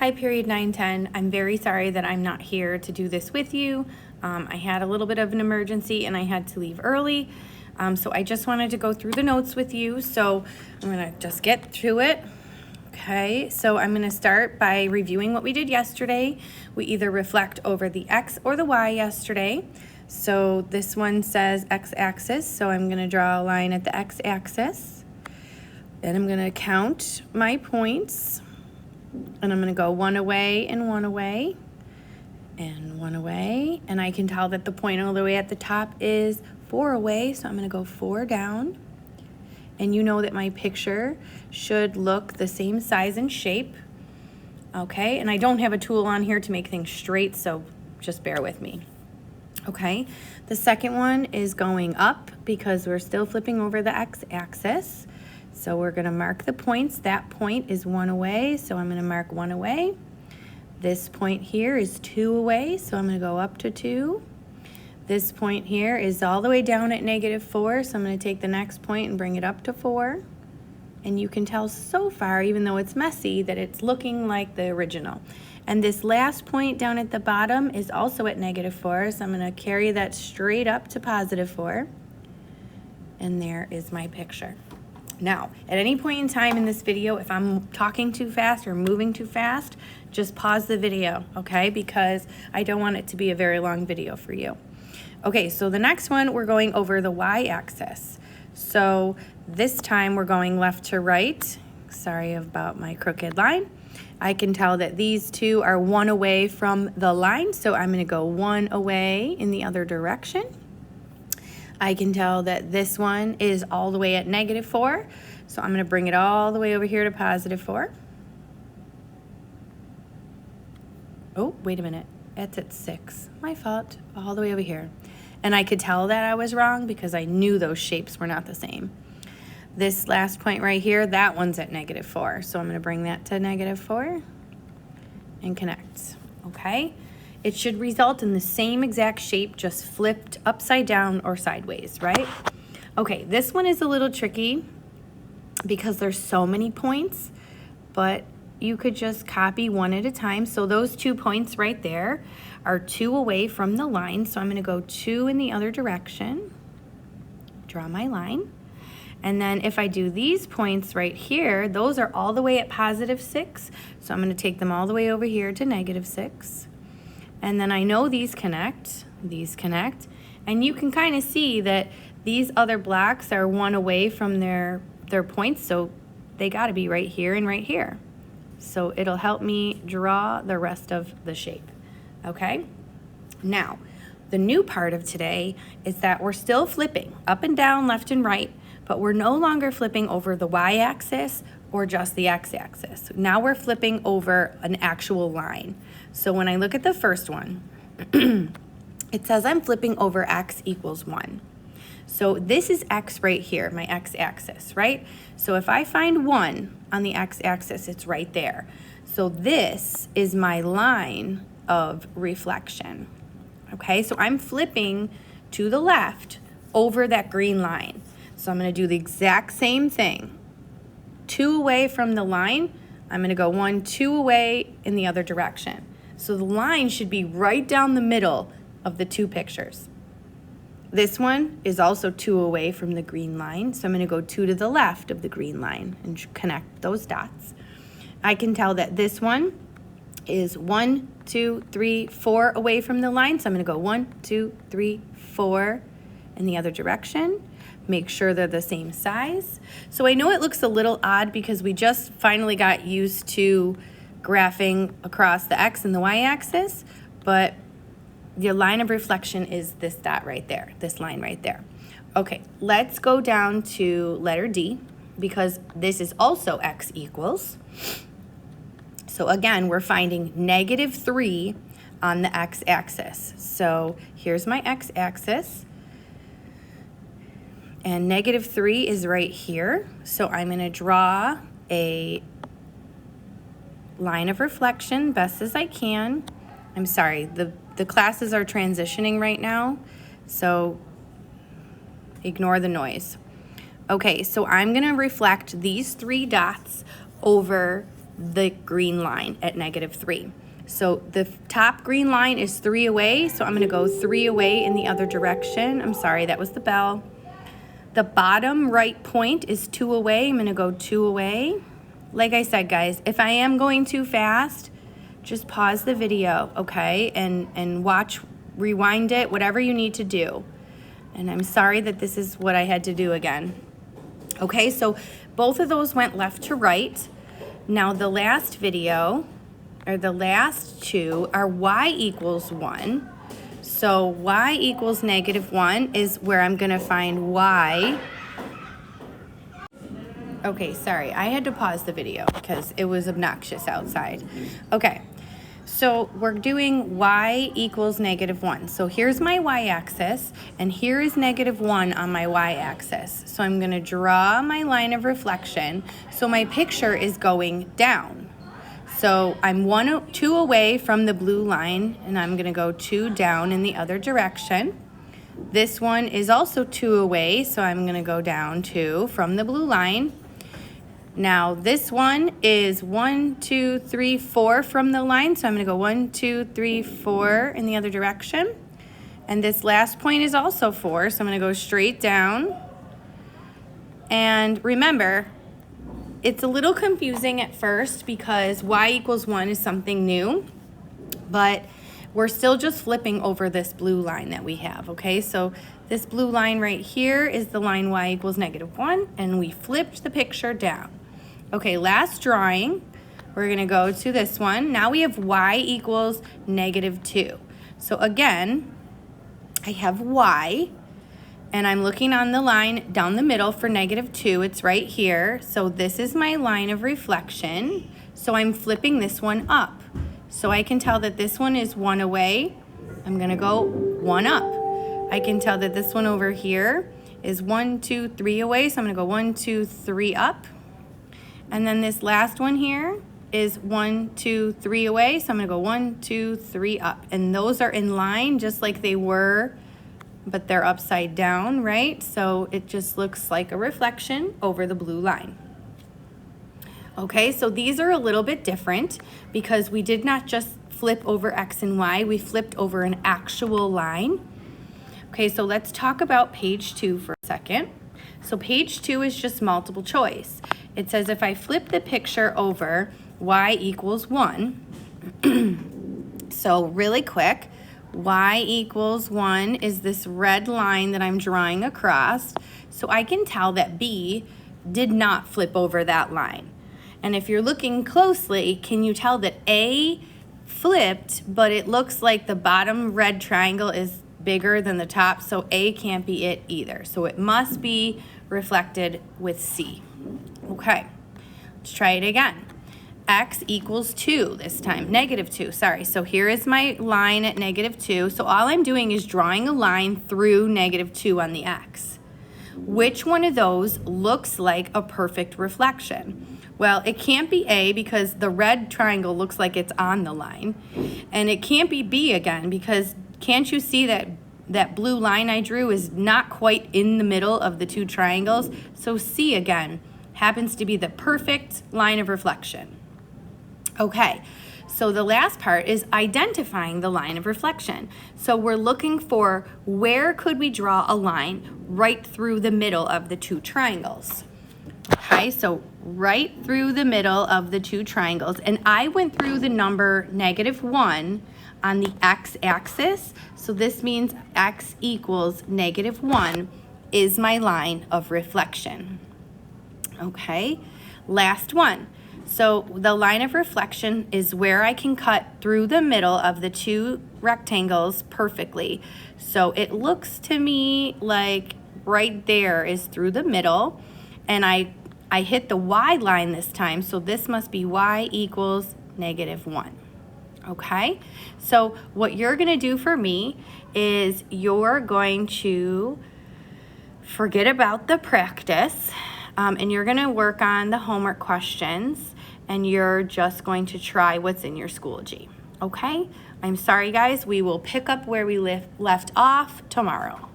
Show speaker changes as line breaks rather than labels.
Hi, period 910. I'm very sorry that I'm not here to do this with you. I had a little bit of an emergency and I had to leave early. So I just wanted to go through the notes with you. So I'm gonna just get through it. Okay, so I'm gonna start by reviewing what we did yesterday. We either reflect over the X or the Y yesterday. So this one says X-axis, so I'm gonna draw a line at the X-axis. And I'm gonna count my points. And I'm gonna go one away and one away and one away. And I can tell that the point all the way at the top is 4 away, so I'm gonna go 4 down. And you know that my picture should look the same size and shape. Okay, and I don't have a tool on here to make things straight, so just bear with me. Okay, the second one is going up because we're still flipping over the X-axis. So we're gonna mark the points. That point is 1 away, so I'm gonna mark 1 away. This point here is 2 away, so I'm gonna go up to 2. This point here is all the way down at -4, so I'm gonna take the next point and bring it up to 4. And you can tell so far, even though it's messy, that it's looking like the original. And this last point down at the bottom is also at -4, so I'm gonna carry that straight up to +4. And there is my picture. Now, at any point in time in this video, if I'm talking too fast or moving too fast, just pause the video, okay? Because I don't want it to be a very long video for you. Okay, so the next one, we're going over the Y-axis. So this time we're going left to right. Sorry about my crooked line. I can tell that these two are 1 away from the line, so I'm gonna go 1 away in the other direction. I can tell that this one is all the way at -4, so I'm gonna bring it all the way over here to +4. Oh, wait a minute, it's at 6, my fault, all the way over here. And I could tell that I was wrong because I knew those shapes were not the same. This last point right here, that one's at -4, so I'm gonna bring that to -4 and connect, okay? It should result in the same exact shape, just flipped upside down or sideways, right? Okay, this one is a little tricky because there's so many points, but you could just copy one at a time. So those 2 points right there are 2 away from the line. So I'm gonna go 2 in the other direction, draw my line. And then if I do these points right here, those are all the way at +6. So I'm gonna take them all the way over here to -6. And then I know these connect, and you can kind of see that these other blocks are 1 away from their points, so they gotta be right here and right here. So it'll help me draw the rest of the shape, okay? Now, the new part of today is that we're still flipping up and down, left and right, but we're no longer flipping over the Y-axis or just the X-axis. Now we're flipping over an actual line. So when I look at the first one, it says I'm flipping over X equals 1. So this is X right here, my X-axis, right? So if I find 1 on the X-axis, it's right there. So this is my line of reflection, okay? So I'm flipping to the left over that green line. So I'm gonna do the exact same thing. 2 away from the line, I'm gonna go 1, 2 away in the other direction. So the line should be right down the middle of the 2 pictures. This one is also 2 away from the green line, so I'm gonna go 2 to the left of the green line and connect those dots. I can tell that this one is 1, 2, 3, 4 away from the line, so I'm gonna go 1, 2, 3, 4 in the other direction. Make sure they're the same size. So I know it looks a little odd because we just finally got used to graphing across the X and the Y axis, but the line of reflection is this dot right there, this line right there. Okay, let's go down to letter D because this is also X equals. So again, we're finding -3 on the X axis. So here's my X axis. And -3 is right here. So I'm gonna draw a line of reflection best as I can. I'm sorry, the classes are transitioning right now, so ignore the noise. Okay, so I'm gonna reflect these 3 dots over the green line at -3. So the top green line is 3 away, so I'm gonna go 3 away in the other direction. I'm sorry, that was the bell. The bottom right point is 2 away. I'm gonna go 2 away. Like I said, guys, if I am going too fast, just pause the video, okay? And watch, rewind it, whatever you need to do. And I'm sorry that this is what I had to do again. Okay, so both of those went left to right. Now the last video, or the last two, are y equals 1. So y equals -1 is where I'm gonna find y. Okay, sorry, I had to pause the video because it was obnoxious outside. Okay, so we're doing y equals -1. So here's my y-axis, and here is -1 on my y-axis. So I'm gonna draw my line of reflection. So my picture is going down. So I'm 2 away from the blue line, and I'm gonna go 2 down in the other direction. This one is also 2 away, so I'm gonna go down 2 from the blue line. Now this one is 1, 2, 3, 4 from the line, so I'm gonna go 1, 2, 3, 4 in the other direction. And this last point is also 4, so I'm gonna go straight down. And remember, it's a little confusing at first because y equals 1 is something new, but we're still just flipping over this blue line that we have, okay? So this blue line right here is the line y equals -1, and we flipped the picture down. Okay, last drawing, we're gonna go to this one. Now we have y equals -2. So again, I have y, and I'm looking on the line down the middle for -2. It's right here. So this is my line of reflection. So I'm flipping this one up. So I can tell that this one is 1 away. I'm gonna go 1 up. I can tell that this one over here is 1, 2, 3 away. So I'm gonna go 1, 2, 3 up. And then this last one here is 1, 2, 3 away. So I'm gonna go 1, 2, 3 up. And those are in line just like they were, but they're upside down, right? So it just looks like a reflection over the blue line. Okay, so these are a little bit different because we did not just flip over X and Y, we flipped over an actual line. Okay, so let's talk about page 2 for a second. So page 2 is just multiple choice. It says if I flip the picture over, y equals 1. So really quick, y equals 1 is this red line that I'm drawing across. So I can tell that B did not flip over that line. And if you're looking closely, can you tell that A flipped, but it looks like the bottom red triangle is bigger than the top, so A can't be it either. So it must be reflected with C. Okay, let's try it again. X equals 2 this time, -2, sorry. So here is my line at -2. So all I'm doing is drawing a line through -2 on the X. Which one of those looks like a perfect reflection? Well, it can't be A because the red triangle looks like it's on the line. And it can't be B again because can't you see that that blue line I drew is not quite in the middle of the two triangles? So C again happens to be the perfect line of reflection. Okay, so the last part is identifying the line of reflection. So we're looking for where could we draw a line right through the middle of the two triangles. Okay, so right through the middle of the two triangles, and I went through the number -1 on the x-axis, so this means x equals -1 is my line of reflection. Okay, last one. So the line of reflection is where I can cut through the middle of the two rectangles perfectly. So it looks to me like right there is through the middle, and I hit the y line this time, so this must be y equals -1. Okay, so what you're gonna do for me is you're going to forget about the practice, and you're gonna work on the homework questions, and you're just going to try what's in your Schoology. Okay, I'm sorry guys, we will pick up where we left off tomorrow.